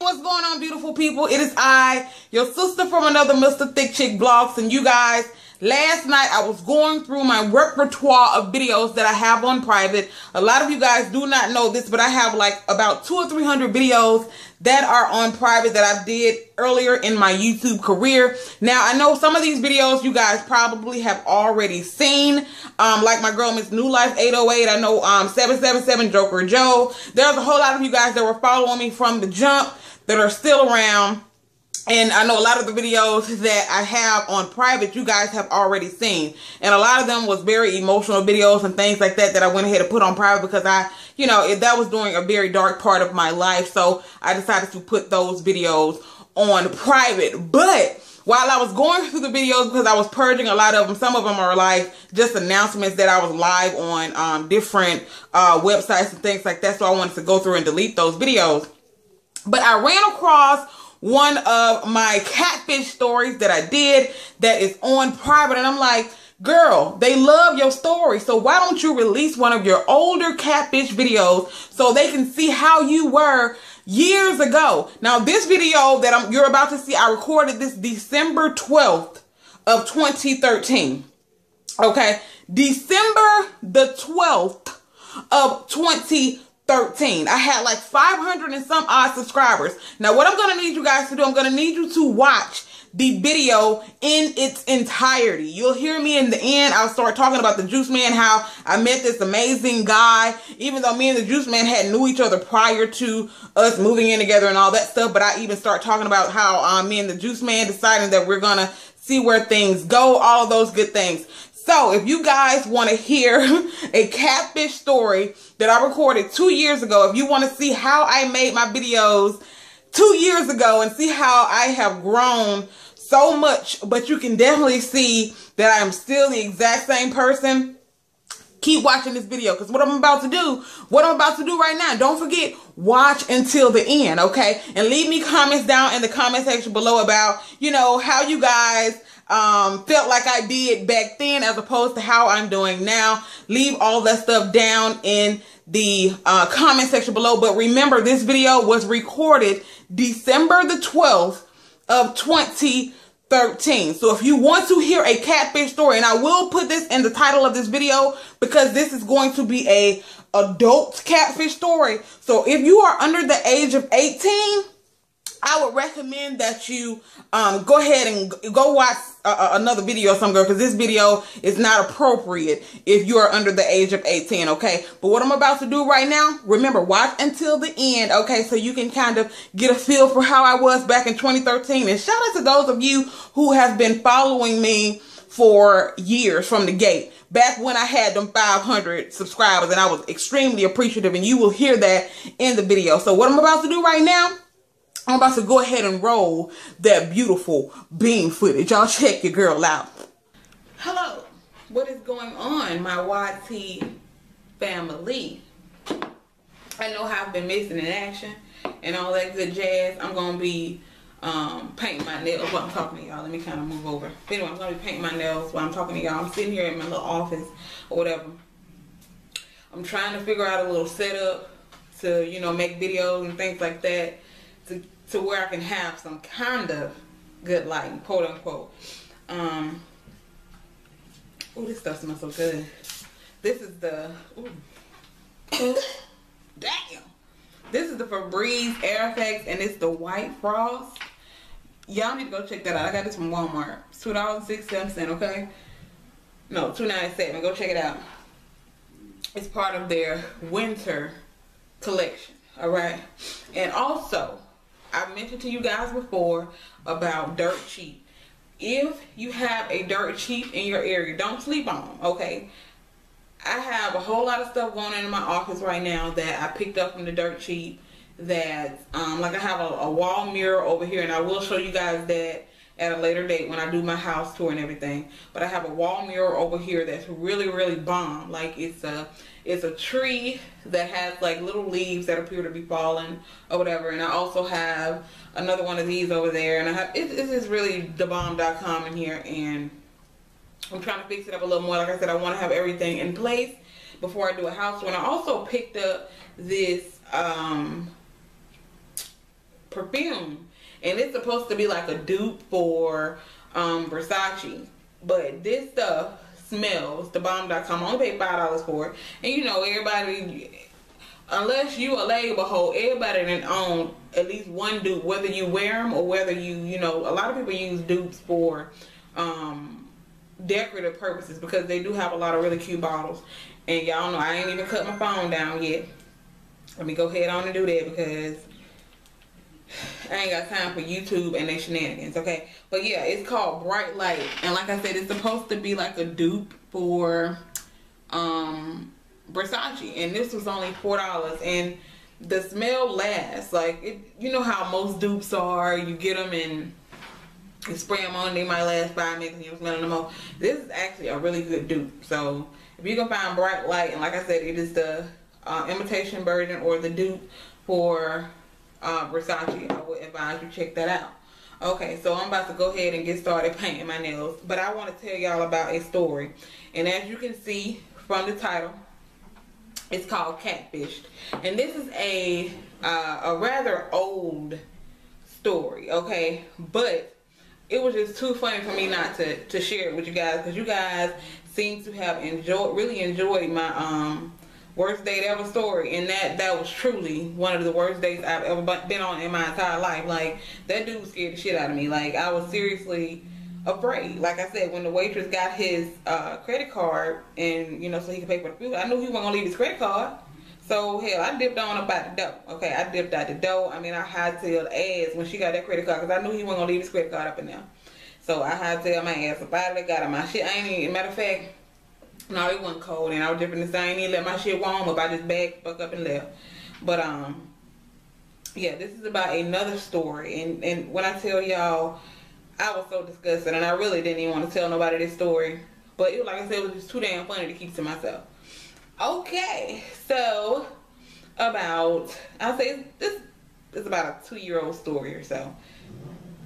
What's going on, beautiful people? It is I, your sister from another Mr. Thick Chick Vlogs. And you guys, last night I was going through my repertoire of videos that I have on private. A lot of you guys do not know this, but I have like about 200 or 300 videos that are on private that I did earlier in my YouTube career. Now, I know some of these videos you guys probably have already seen, like my girl Miss New Life 808. I know 777 Joker Joe. There's a whole lot of you guys that were following me from the jump that are still around. And I know a lot of the videos that I have on private, you guys have already seen. And a lot of them was very emotional videos and things like that that I went ahead and put on private because that was during a very dark part of my life. So I decided to put those videos on private. But while I was going through the videos, because I was purging a lot of them, some of them are like just announcements that I was live on different websites and things like that. So I wanted to go through and delete those videos. But I ran across one of my catfish stories that I did that is on private. And I'm like, girl, they love your story. So why don't you release one of your older catfish videos so they can see how you were years ago? Now, this video that you're about to see, I recorded this December 12th of 2013. Okay. December the 12th of 2013. I had like 500 and some odd subscribers. Now, what I'm going to need you guys to do, I'm going to need you to watch the video in its entirety. You'll hear me in the end. I'll start talking about the Juice Man, how I met this amazing guy, even though me and the Juice Man had knew each other prior to us moving in together and all that stuff. But I even start talking about how me and the Juice Man deciding that we're going to see where things go, all of those good things. So if you guys want to hear a catfish story that I recorded 2 years ago, if you want to see how I made my videos 2 years ago and see how I have grown so much, but you can definitely see that I am still the exact same person, keep watching this video, because what I'm about to do right now, don't forget, watch until the end, okay? And leave me comments down in the comment section below about, how you guys felt like I did back then as opposed to how I'm doing now. Leave all that stuff down in the comment section below. But remember, this video was recorded December the 12th of 2013. So if you want to hear a catfish story, and I will put this in the title of this video because this is going to be a adult catfish story. So if you are under the age of 18, I would recommend that you go ahead and go watch another video of some girl, because this video is not appropriate if you are under the age of 18, okay? But what I'm about to do right now, remember, watch until the end, okay? So you can kind of get a feel for how I was back in 2013. And shout out to those of you who have been following me for years from the gate, back when I had them 500 subscribers, and I was extremely appreciative, and you will hear that in the video. So what I'm about to do right now, I'm about to go ahead and roll that beautiful beam footage. Y'all check your girl out. Hello. What is going on, my YT family? I know how I've been missing in action and all that good jazz. I'm going to be painting my nails while I'm talking to y'all. Let me kind of move over. Anyway, I'm going to be painting my nails while I'm talking to y'all. I'm sitting here in my little office or whatever. I'm trying to figure out a little setup to, make videos and things like that. To where I can have some kind of good lighting, quote unquote. Oh, this stuff smells so good. This is the, damn. This is the Febreze Air Effects, and it's the White Frost. Y'all need to go check that out. I got this from Walmart. It's $2.67, okay? No, $2.97. Go check it out. It's part of their winter collection, all right? And also, I've mentioned to you guys before about dirt cheap. If you have a dirt cheap in your area, don't sleep on them, okay? I have a whole lot of stuff going on in my office right now that I picked up from the dirt cheap. That, like I have a wall mirror over here, and I will show you guys that at a later date when I do my house tour and everything. But I have a wall mirror over here that's really, really bomb. Like it's a tree that has like little leaves that appear to be falling or whatever. And I also have another one of these over there. And I have it's just really thebomb.com in here, and I'm trying to fix it up a little more. Like I said, I want to have everything in place before I do a house tour. And I also picked up this perfume, and it's supposed to be like a dupe for Versace. But this stuff smells the bomb.com. I only paid $5 for it, and you know everybody, unless you a label hoe, everybody done own at least one dupe, whether you wear them or whether you know, a lot of people use dupes for decorative purposes, because they do have a lot of really cute bottles. And y'all know I ain't even cut my phone down yet. Let me go ahead on and do that, because I ain't got time for YouTube and their shenanigans, okay? But yeah, it's called Bright Light, and like I said, it's supposed to be like a dupe for Versace, and this was only $4, and the smell lasts. Like, you know how most dupes are, you get them and you spray them on, they might last 5 minutes and you don't smell them no more. This is actually a really good dupe. So if you can find Bright Light, and like I said, it is the imitation version or the dupe for Versace, I would advise you check that out. Okay, so I'm about to go ahead and get started painting my nails, but I want to tell y'all about a story. And as you can see from the title, it's called Catfish, and this is a rather old story, okay? But it was just too funny for me not to share it with you guys, because you guys seem to have really enjoyed my worst date ever story, and that was truly one of the worst dates I've ever been on in my entire life. Like, that dude scared the shit out of me. Like, I was seriously afraid. Like I said, when the waitress got his credit card, and you know, so he could pay for the food, I knew he wasn't gonna leave his credit card. So hell, I dipped on up out the door. Okay, I dipped out the door. I mean, I hightailed ass when she got that credit card, because I knew he wasn't gonna leave his credit card up in there. So I hightailed my ass up out of there, got in my shit. I ain't even, matter of fact, no, it wasn't cold, and I was dipping the same. I ain't even let my shit warm up. I just bagged fuck up and left. But yeah, this is about another story, and when I tell y'all, I was so disgusted, and I really didn't even want to tell nobody this story. But it was, like I said, it was just too damn funny to keep to myself. Okay, so I'll say this is about a 2-year-old story or so.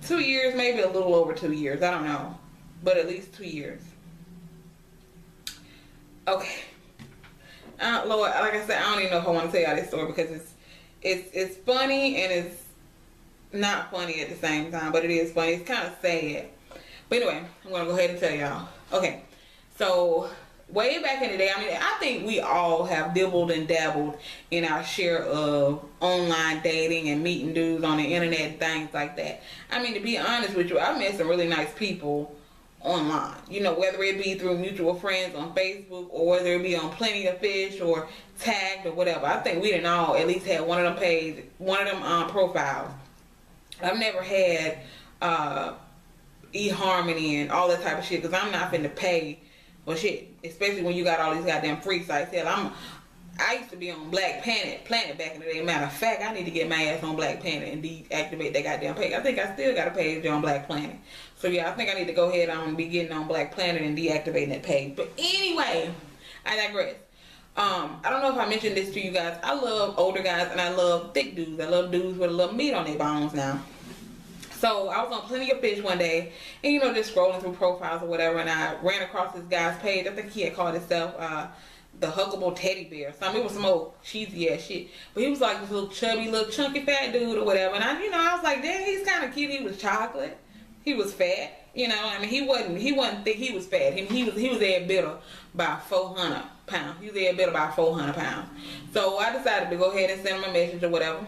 2 years, maybe a little over 2 years, I don't know, but at least 2 years. Okay, Lord, like I said, I don't even know if I want to tell y'all this story, because it's funny and it's not funny at the same time, but it is funny. It's kind of sad. But anyway, I'm gonna go ahead and tell y'all. Okay, so way back in the day, I mean, I think we all have dibbled and dabbled in our share of online dating and meeting dudes on the internet and things like that. I mean, to be honest with you, I've met some really nice people online, you know, whether it be through mutual friends on Facebook, or whether it be on Plenty of Fish or Tagged or whatever. I think we done all at least had one of them pages, one of them profiles. I've never had eHarmony and all that type of shit, because I'm not finna pay for shit, especially when you got all these goddamn free sites. Hell, I used to be on Black Planet back in the day. Matter of fact, I need to get my ass on Black Planet and deactivate that goddamn page. I think I still got a page on Black Planet. So yeah, I think I need to go ahead on and be getting on Black Planet and deactivating that page. But anyway, I digress. I don't know if I mentioned this to you guys. I love older guys and I love thick dudes. I love dudes with a little meat on their bones now. So I was on Plenty of Fish one day, and you know, just scrolling through profiles or whatever, and I ran across this guy's page. I think he had called himself the Huggable Teddy Bear or something. It was some old cheesy ass shit, but he was like this little chubby, little chunky fat dude or whatever. And I was like, damn, he's kind of cute. He was chocolate. He was fat. You know, I mean, he wasn't thick. He was fat. He was every bit about 400 pounds. He was every bit about 400 pounds. So I decided to go ahead and send him a message or whatever.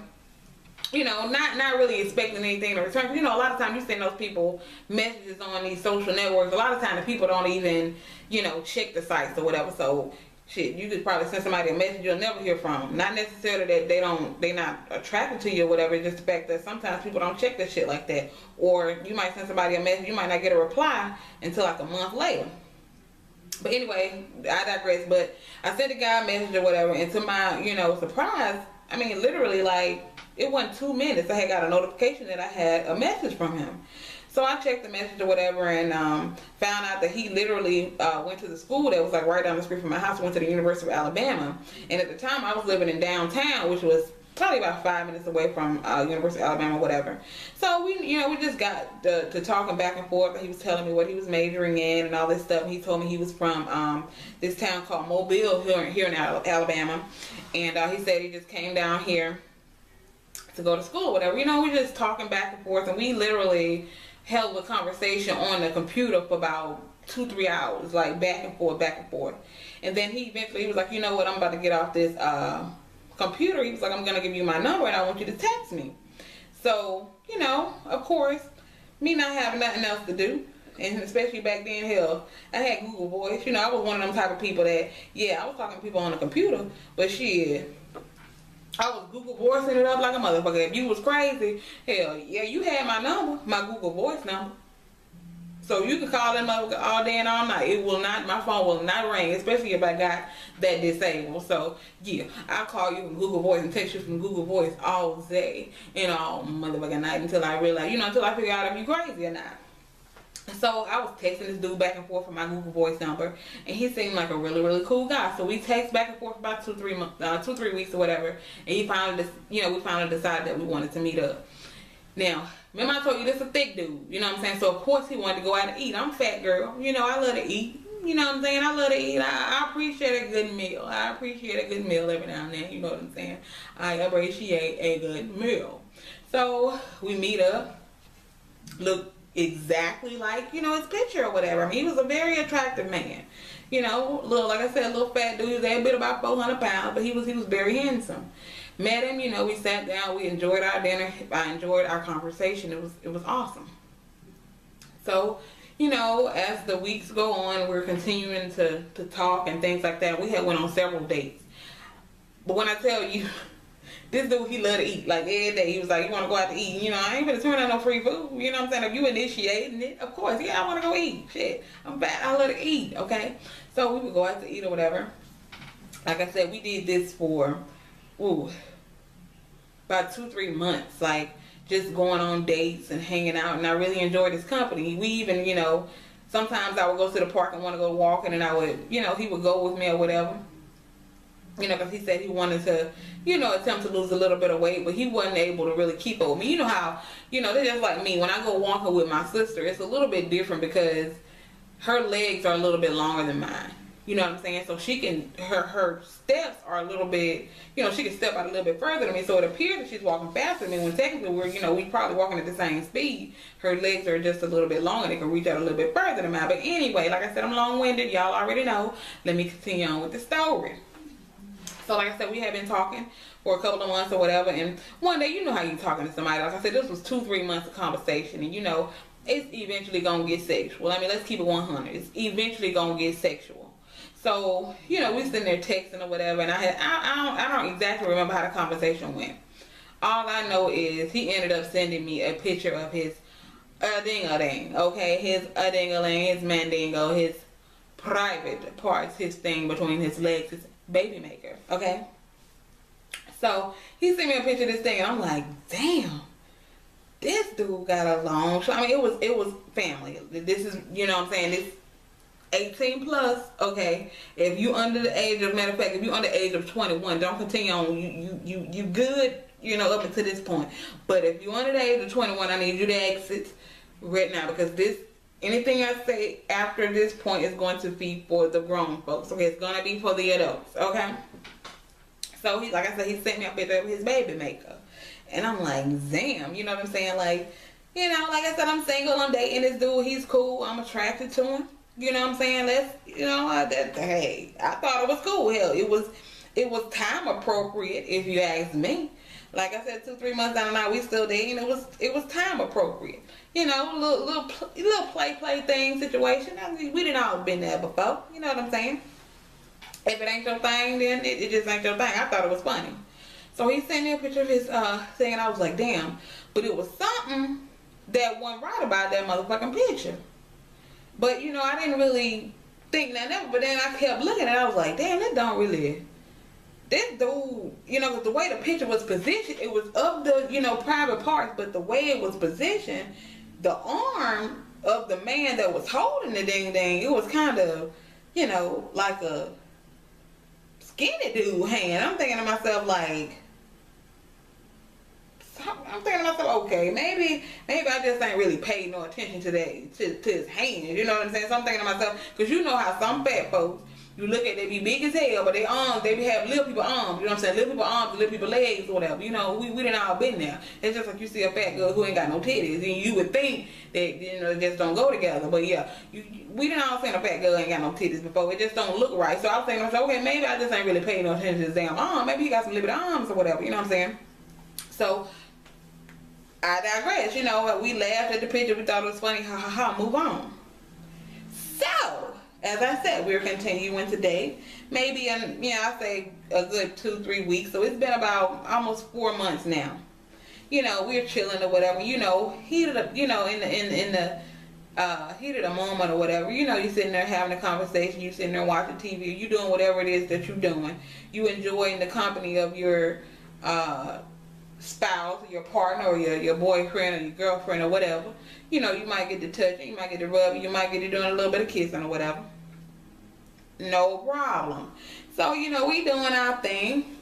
You know, not really expecting anything in return. You know, a lot of times you send those people messages on these social networks. A lot of times the people don't even, you know, check the sites or whatever. So shit, you could probably send somebody a message you'll never hear from them. Not necessarily that they're not attracted to you or whatever. It's just the fact that sometimes people don't check this shit like that. Or you might send somebody a message, you might not get a reply until like a month later. But anyway, I digress. But I sent the guy a message or whatever, and to my, you know, surprise, I mean, literally, like, it wasn't 2 minutes, I had got a notification that I had a message from him. So I checked the message or whatever, and found out that he literally went to the school that was like right down the street from my house. Went to the University of Alabama, and at the time I was living in downtown, which was probably about 5 minutes away from University of Alabama, whatever. So we just got to talking back and forth. He was telling me what he was majoring in and all this stuff. He told me he was from this town called Mobile here in Alabama, and he said he just came down here to go to school or whatever. You know, we just talking back and forth, and we literally held a conversation on the computer for about 2-3 hours, like back and forth, back and forth. And then he eventually was like, you know what, I'm about to get off this computer. He was like, I'm gonna give you my number and I want you to text me. So, you know, of course, me not having nothing else to do, and especially back then, hell, I had Google Voice. You know, I was one of them type of people that, yeah, I was talking to people on the computer, but shit, I was Google Voicing it up like a motherfucker. If you was crazy, hell, yeah, you had my number, my Google Voice number. So you can call them up all day and all night. It will not, my phone will not ring, especially if I got that disabled. So yeah, I'll call you from Google Voice and text you from Google Voice all day and all motherfucking night until I realize, you know, until I figure out if you crazy or not. So I was texting this dude back and forth from my Google Voice number, and he seemed like a really, really cool guy. So we text back and forth about 2-3 weeks or whatever, and he finally, you know, we finally decided that we wanted to meet up. Now, remember I told you this is a thick dude, you know what I'm saying? So of course he wanted to go out and eat. I'm a fat girl, you know, I love to eat. You know what I'm saying? I love to eat. I appreciate a good meal. I appreciate a good meal every now and then, you know what I'm saying? I appreciate a good meal. So we meet up, look exactly like, you know, his picture or whatever. I mean, he was a very attractive man. You know, little, like I said, a little fat dude. He was a bit about 400 pounds, but he was very handsome. Met him, you know, we sat down, we enjoyed our dinner, I enjoyed our conversation. It was awesome. So, you know, as the weeks go on, we're continuing to talk and things like that. We had went on several dates. But when I tell you, this dude, he loved to eat. Like every day, he was like, you want to go out to eat? You know, I ain't gonna turn down no free food. You know what I'm saying? If you initiating it, of course, yeah, I want to go eat. Shit, I'm fat, I love to eat, okay? So we would go out to eat or whatever. Like I said, we did this for, about 2-3 months, like just going on dates and hanging out, and I really enjoyed his company. We even, you know, sometimes I would go to the park and want to go walking, and I would, you know, he would go with me or whatever, you know, because he said he wanted to, you know, attempt to lose a little bit of weight, but he wasn't able to really keep up with me. You know how, you know, they're just like me. When I go walking with my sister, it's a little bit different because her legs are a little bit longer than mine. You know what I'm saying? So she can, her steps are a little bit, you know, she can step out a little bit further than me. So it appears that she's walking faster than me when technically we're, you know, we probably walking at the same speed. Her legs are just a little bit longer. They can reach out a little bit further than mine. But anyway, like I said, I'm long-winded. Y'all already know. Let me continue on with the story. So like I said, we have been talking for a couple of months or whatever. And one day, you know how you talking to somebody. Like I said, this was 2-3 months of conversation. And you know, it's eventually going to get sexual. I mean, let's keep it 100. It's eventually going to get sexual. So, you know, we sitting there texting or whatever, and I don't exactly remember how the conversation went. All I know is he ended up sending me a picture of his ding-a-ding, okay? His ding-a-ling, his mandingo, his private parts, his thing between his legs, his baby maker, okay? So, he sent me a picture of this thing, and I'm like, damn, this dude got a long shot. I mean, it was family. This is, you know what I'm saying, this 18 plus, okay? If you under the age of, matter of fact, if you under the age of 21, don't continue on. You good, you know, up until this point. But if you under the age of 21, I need you to exit right now, because this, anything I say after this point is going to be for the grown folks, okay? It's gonna be for the adults, okay? So he, like I said, he sent me a picture of his baby maker, and I'm like, damn, you know what I'm saying? Like, you know, like I said, I'm single, I'm dating this dude, he's cool, I'm attracted to him. You know what I'm saying? Let's, you know, hey, I thought it was cool. Hell, it was time appropriate, if you ask me. Like I said, 2-3 months down the line, we still dating. It was time appropriate. You know, little play thing situation. I mean, we didn't all been there before. You know what I'm saying? If it ain't your thing, then it just ain't your thing. I thought it was funny. So he sent me a picture of his thing, and I was like, damn. But it was something that wasn't right about that motherfucking picture. But, you know, I didn't really think that ever. But then I kept looking at it. I was like, damn, that don't really... This dude, you know, the way the picture was positioned, it was of the, you know, private parts. But the way it was positioned, the arm of the man that was holding the ding-ding, it was kind of, you know, like a skinny dude hand. I'm thinking to myself, like... I'm thinking to myself, okay, maybe I just ain't really paid no attention to that, to his hands, you know what I'm saying? So I'm thinking to myself, because you know how some fat folks, You look at, they be big as hell, but they arms, they be have little people arms. You know what I'm saying? Little people arms, little people legs, or whatever. You know, we done all been there. It's just like you see a fat girl who ain't got no titties, and you would think that, you know, just don't go together. But yeah, we done all seen a fat girl ain't got no titties before. It just don't look right. So I was thinking, okay, maybe I just ain't really paying no attention to his damn arm. Maybe he got some little bit of arms or whatever. You know what I'm saying? So I digress. You know, we laughed at the picture. We thought it was funny. Ha ha ha. Move on. So, as I said, we're continuing today. Maybe, I say a good 2-3 weeks. So it's been about almost 4 months now. You know, we're chilling or whatever. You know, heated up. You know, in the heat of the moment or whatever. You know, you sitting there having a conversation. You sitting there watching TV. You doing whatever it is that you're doing. You enjoying the company of your spouse, or your partner, or your boyfriend, or your girlfriend, or whatever. You know, you might get to touching, you might get to rubbing, you might get to doing a little bit of kissing or whatever. No problem. So, you know, we doing our thing.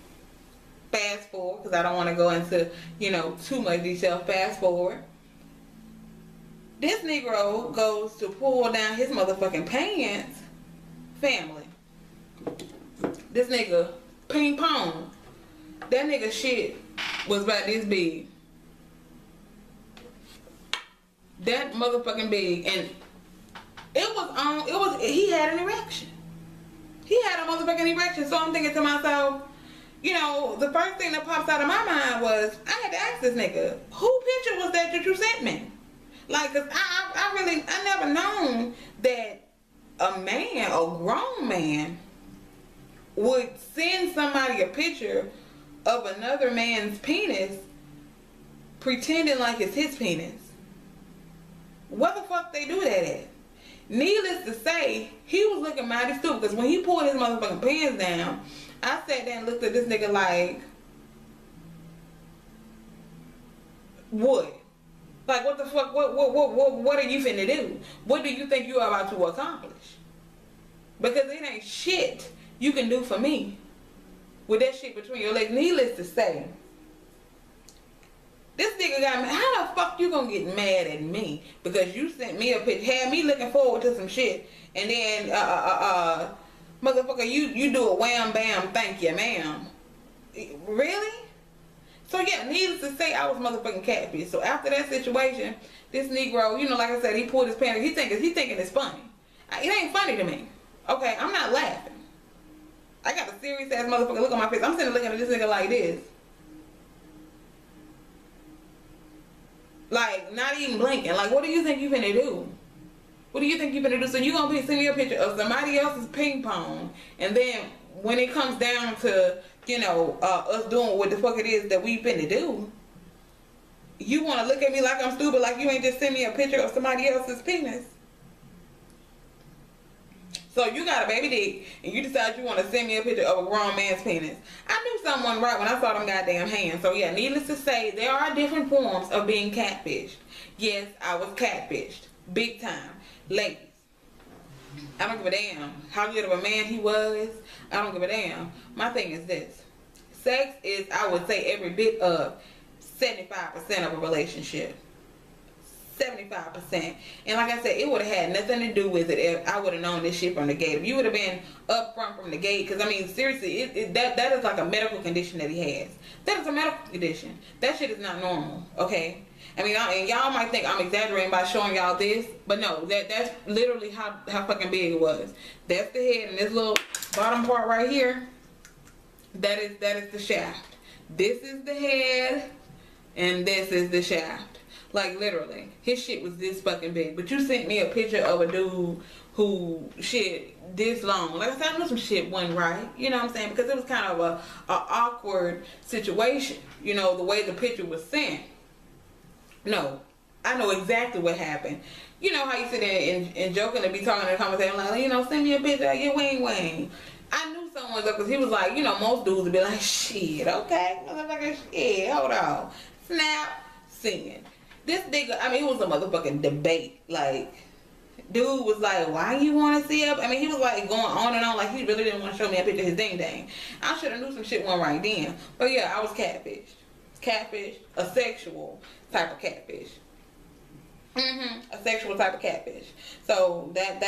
Fast forward, because I don't want to go into, you know, too much detail. Fast forward. This Negro goes to pull down his motherfucking pants. Family. This nigga, ping pong. That nigga shit was about this big. That motherfucking big, and he had an erection. He had a motherfucking erection. So I'm thinking to myself, you know, the first thing that pops out of my mind was, I had to ask this nigga, who picture was that you sent me? Like, cause I never known that a man, a grown man, would send somebody a picture of another man's penis pretending like it's his penis. What the fuck they do that at? Needless to say, he was looking mighty stupid, because when he pulled his motherfucking pants down, I sat there and looked at this nigga like, what? Like, what the fuck? What are you finna do? What do you think you are about to accomplish? Because it ain't shit you can do for me with that shit between your legs. Needless to say, this nigga got me. How the fuck you gonna get mad at me because you sent me a picture, had me looking forward to some shit, and then motherfucker, you do a wham bam thank you ma'am? Really? So yeah, needless to say, I was motherfucking catfish. So after that situation, this Negro, you know, like I said, he pulled his pants. He thinking it's funny. It ain't funny to me. Okay, I'm not laughing. I got a serious ass motherfucker look on my face. I'm sitting looking at this nigga like this. Like, not even blinking. Like, what do you think you finna do? What do you think you finna do? So you gonna send me a picture of somebody else's ping pong, and then when it comes down to, you know, us doing what the fuck it is that we finna do, you wanna look at me like I'm stupid, like you ain't just send me a picture of somebody else's penis? So you got a baby dick, and you decide you want to send me a picture of a grown man's penis. I knew something right when I saw them goddamn hands. So yeah, needless to say, there are different forms of being catfished. Yes, I was catfished. Big time. Ladies, I don't give a damn how good of a man he was. I don't give a damn. My thing is this. Sex is, I would say, every bit of 75% of a relationship. 75%. And like I said, it would have had nothing to do with it if I would have known this shit from the gate. If you would have been up front from the gate, because I mean, seriously, that is like a medical condition that he has. That is a medical condition. That shit is not normal, okay? I mean, and y'all might think I'm exaggerating by showing y'all this, but no, that's literally how fucking big it was. That's the head, and this little bottom part right here, that is the shaft. This is the head, and this is the shaft. Like, literally, his shit was this fucking big. But you sent me a picture of a dude who, shit, this long. Like I said, I knew some shit wasn't right. You know what I'm saying? Because it was kind of a awkward situation. You know, the way the picture was sent. No, I know exactly what happened. You know how you sit there and joking and be talking in the conversation like, you know, send me a picture of your wing wing. I knew someone was up because he was like, you know, most dudes would be like, shit, okay, motherfucker, shit, hold on. Snap, singing. This nigga, I mean, it was a motherfucking debate. Like, dude was like, why you want to see it? I mean, he was like going on and on like he really didn't want to show me a picture of his ding dang. I should have knew some shit went right then. But yeah, I was catfish. Catfish, a sexual type of catfish. A sexual type of catfish. So that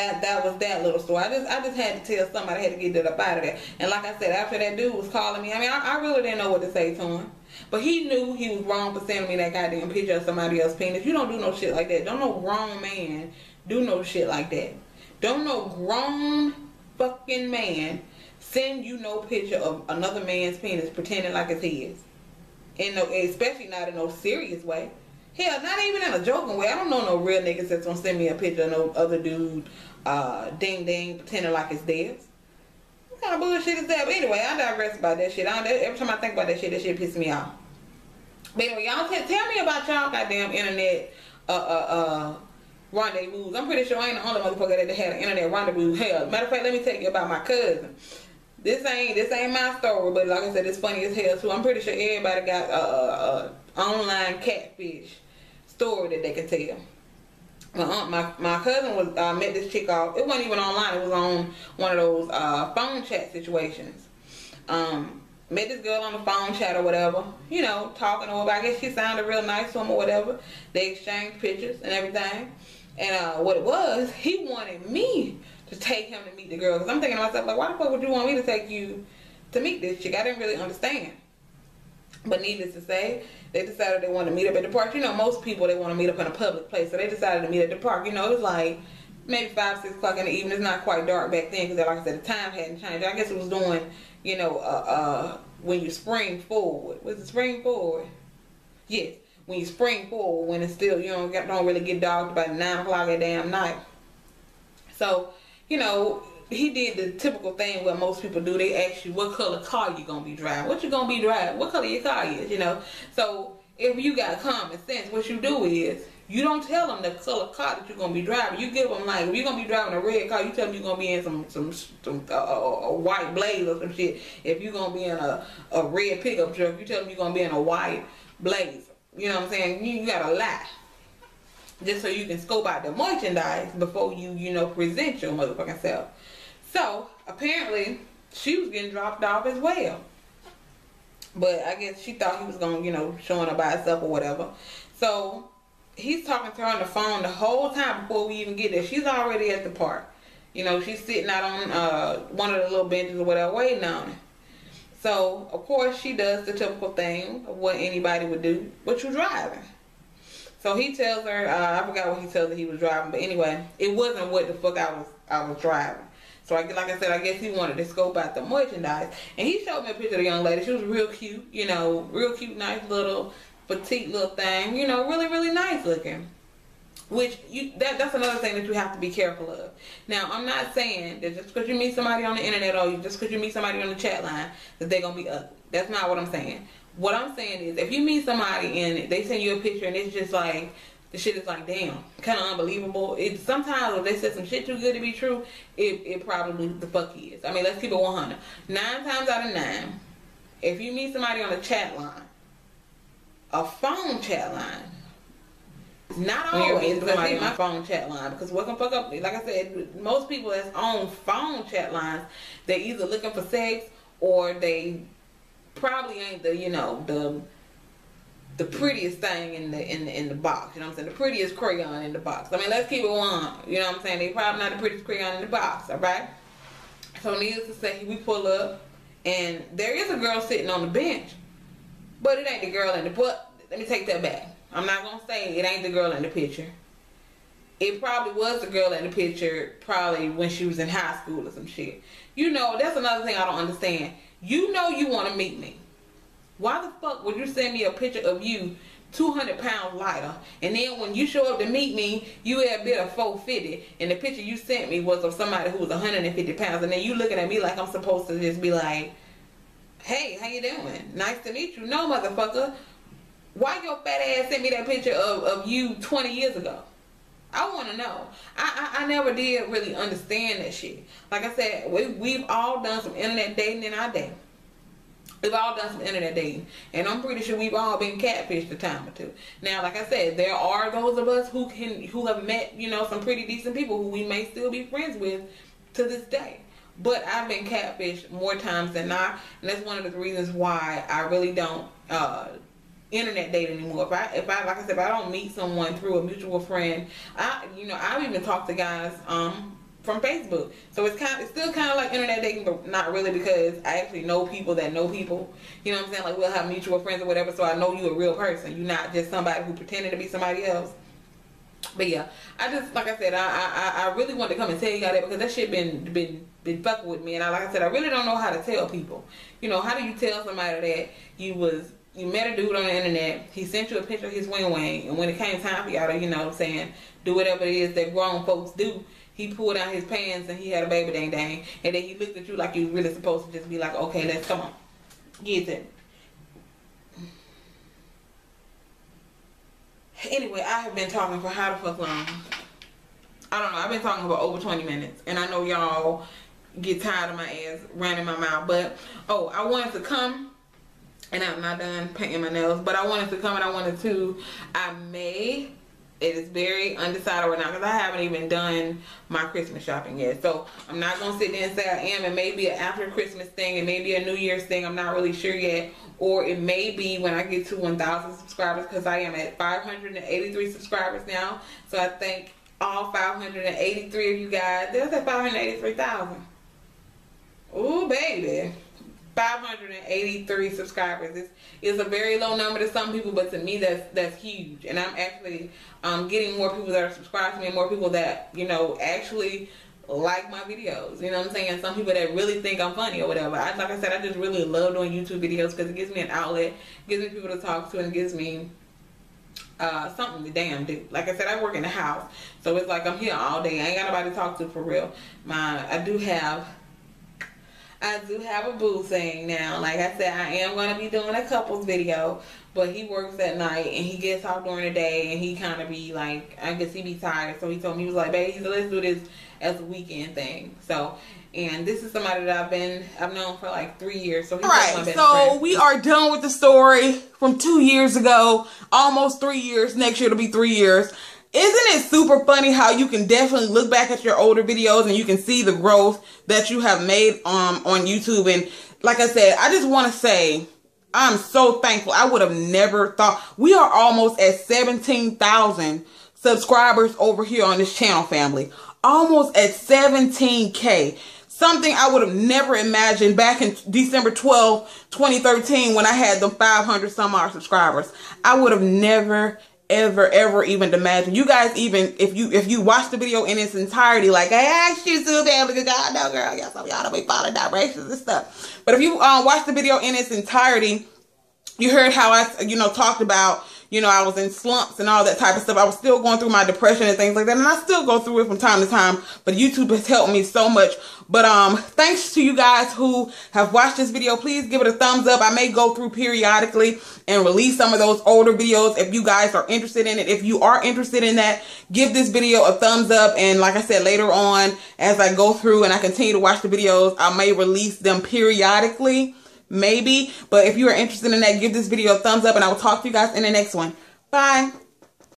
was that little story. I just had to tell somebody. I had to get that up out of there. And like I said, after that dude was calling me, I mean, I really didn't know what to say to him. But he knew he was wrong for sending me that goddamn picture of somebody else's penis. You don't do no shit like that. Don't no grown man do no shit like that. Don't no grown fucking man send you no picture of another man's penis pretending like it's his. And no, especially not in no serious way. Hell, not even in a joking way. I don't know no real niggas that's gonna send me a picture of no other dude ding ding pretending like it's theirs. What kind of bullshit is that? But anyway, I digress about that shit. Every time I think about that shit pisses me off. But anyway, y'all tell me about y'all goddamn internet rendezvous. I'm pretty sure I ain't the only motherfucker that had an internet rendezvous. Hell, matter of fact, let me tell you about my cousin. This ain't my story, but like I said, it's funny as hell too. I'm pretty sure everybody got a online catfish story that they can tell. My cousin was met this chick off. It wasn't even online. It was on one of those phone chat situations. Met this girl on the phone chat or whatever. You know, talking to her. I guess she sounded real nice to him or whatever. They exchanged pictures and everything. And what it was, he wanted me to take him to meet the girl. Because I'm thinking to myself, like, why the fuck would you want me to take you to meet this chick? I didn't really understand. But needless to say, they decided they wanted to meet up at the park. You know, most people, they want to meet up in a public place. So they decided to meet at the park. You know, it was like maybe 5, 6 o'clock in the evening. It's not quite dark back then because, like I said, the time hadn't changed. I guess it was doing, you know, when you spring forward. Was it spring forward? Yes. When you spring forward, when it's still, you don't really get dark about 9 o'clock at damn night. So, you know, he did the typical thing what most people do. They ask you what color car you gonna be driving. What you gonna be driving? What color your car is, you know? So if you got common sense, what you do is you don't tell them the color car that you're gonna be driving. You give them, like, if you're gonna be driving a red car, you tell them you're gonna be in some a white Blaze or some shit. If you're gonna be in a red pickup truck, you tell them you're gonna be in a white Blaze. You know what I'm saying? You gotta lie. Just so you can scope out the merchandise before you know, present your motherfucking self. So, apparently, she was getting dropped off as well. But I guess she thought he was going to, you know, showing her by herself or whatever. So, he's talking to her on the phone the whole time before we even get there. She's already at the park. You know, she's sitting out on one of the little benches or whatever, waiting on him. So, of course, she does the typical thing of what anybody would do. What you driving? So he tells her, I forgot what he tells her he was driving, but anyway, it wasn't what the fuck I was driving. So like I said, I guess he wanted to scope out the merchandise, and he showed me a picture of the young lady. She was real cute, you know, real cute, nice little petite little thing, you know, really really nice looking. Which that's another thing that you have to be careful of. Now, I'm not saying that just because you meet somebody on the internet or just because you meet somebody on the chat line that they're gonna be ugly. That's not what I'm saying. What I'm saying is, if you meet somebody and they send you a picture and it's just like, the shit is like, damn, kind of unbelievable. Sometimes if they said some shit too good to be true, it probably the fuck is. I mean, let's keep it 100. 9 times out of 9, if you meet somebody on a chat line, a phone chat line, not always somebody on a phone chat line, because what can fuck up, like I said, most people that's on phone chat lines, they're either looking for sex or they probably ain't the, you know, the prettiest thing in the box. You know what I'm saying? The prettiest crayon in the box. I mean, let's keep it 100. You know what I'm saying? They probably not the prettiest crayon in the box. All right. So needless to say, we pull up and there is a girl sitting on the bench, but it ain't the girl in the butt. Let me take that back. I'm not gonna say it ain't the girl in the picture. It probably was the girl in the picture, probably when she was in high school or some shit. You know, that's another thing I don't understand. You know you want to meet me. Why the fuck would you send me a picture of you 200 pounds lighter, and then when you show up to meet me, you had bit of 450, and the picture you sent me was of somebody who was 150 pounds, and then you looking at me like I'm supposed to just be like, hey, how you doing? Nice to meet you. No, motherfucker. Why your fat ass sent me that picture of you 20 years ago? I want to know. I never did really understand that shit. Like I said, we've all done some internet dating in our day. We've all done some internet dating, and I'm pretty sure we've all been catfished a time or two. Now, like I said, there are those of us who have met, you know, some pretty decent people who we may still be friends with to this day. But I've been catfished more times than not, and that's one of the reasons why I really don't internet date anymore. If I like I said, if I don't meet someone through a mutual friend, I've even talked to guys from Facebook. So it's still kind of like internet dating, but not really, because I actually know people that know people. You know what I'm saying? Like, we'll have mutual friends or whatever, so I know you a real person. You're not just somebody who pretended to be somebody else. But yeah, I just, like I said, I really wanted to come and tell you guys that, because that shit been fucking with me. And like I said, I really don't know how to tell people. You know, how do you tell somebody that you met a dude on the internet, he sent you a picture of his wing, and when it came time for y'all to, you know what I'm saying, do whatever it is that grown folks do, he pulled out his pants and he had a baby dang dang, and then he looked at you like you really supposed to just be like, okay, let's come on, get it. Anyway, I have been talking for how the fuck long? I don't know. I've been talking for over 20 minutes, and I know y'all get tired of my ass running my mouth, but I wanted to come, and I'm not done painting my nails, but I wanted to come, and it is very undecided right now, because I haven't even done my Christmas shopping yet. So I'm not going to sit there and say I am. It may be an after Christmas thing. It may be a New Year's thing. I'm not really sure yet. Or it may be when I get to 1,000 subscribers, because I am at 583 subscribers now. So I thank all 583 of you guys. There's at 583,000. Ooh, baby. 583 subscribers. It's a very low number to some people, but to me that's huge. And I'm actually getting more people that are subscribed to me, and more people that, you know, actually like my videos. You know what I'm saying? Some people that really think I'm funny or whatever. Like I said, I just really love doing YouTube videos, because it gives me an outlet, gives me people to talk to, and it gives me something to damn do. Like I said, I work in the house, so it's like I'm here all day. I ain't got nobody to talk to for real. I do have a boo thing now. Like I said, I am going to be doing a couples video, but he works at night and he gets off during the day, and he kind of be like, I guess he be tired. So he told me, he was like, babe, let's do this as a weekend thing. So, and this is somebody that I've known for like 3 years. So he's my best friend. We are done with the story from 2 years ago, almost 3 years. Next year it'll be 3 years. Isn't it super funny how you can definitely look back at your older videos and you can see the growth that you have made on YouTube? And like I said, I just want to say I'm so thankful. I would have never thought. We are almost at 17,000 subscribers over here on this channel, family. Almost at 17K. Something I would have never imagined back in December 12, 2013, when I had them 500 some odd subscribers. I would have never ever even imagine. You guys, even if you watch the video in its entirety, like I asked you to, family, because I know, girl, yes, y'all don't be following directions and stuff. But if you watch the video in its entirety, you heard how I talked about, I was in slumps and all that type of stuff. I was still going through my depression and things like that, and I still go through it from time to time, but YouTube has helped me so much. But thanks to you guys who have watched this video. Please give it a thumbs up. I may go through periodically and release some of those older videos if you guys are interested in it. If you are interested in that, give this video a thumbs up. And like I said, later on, as I go through and I continue to watch the videos, I may release them periodically. Maybe. But if you are interested in that, give this video a thumbs up, and I will talk to you guys in the next one. Bye.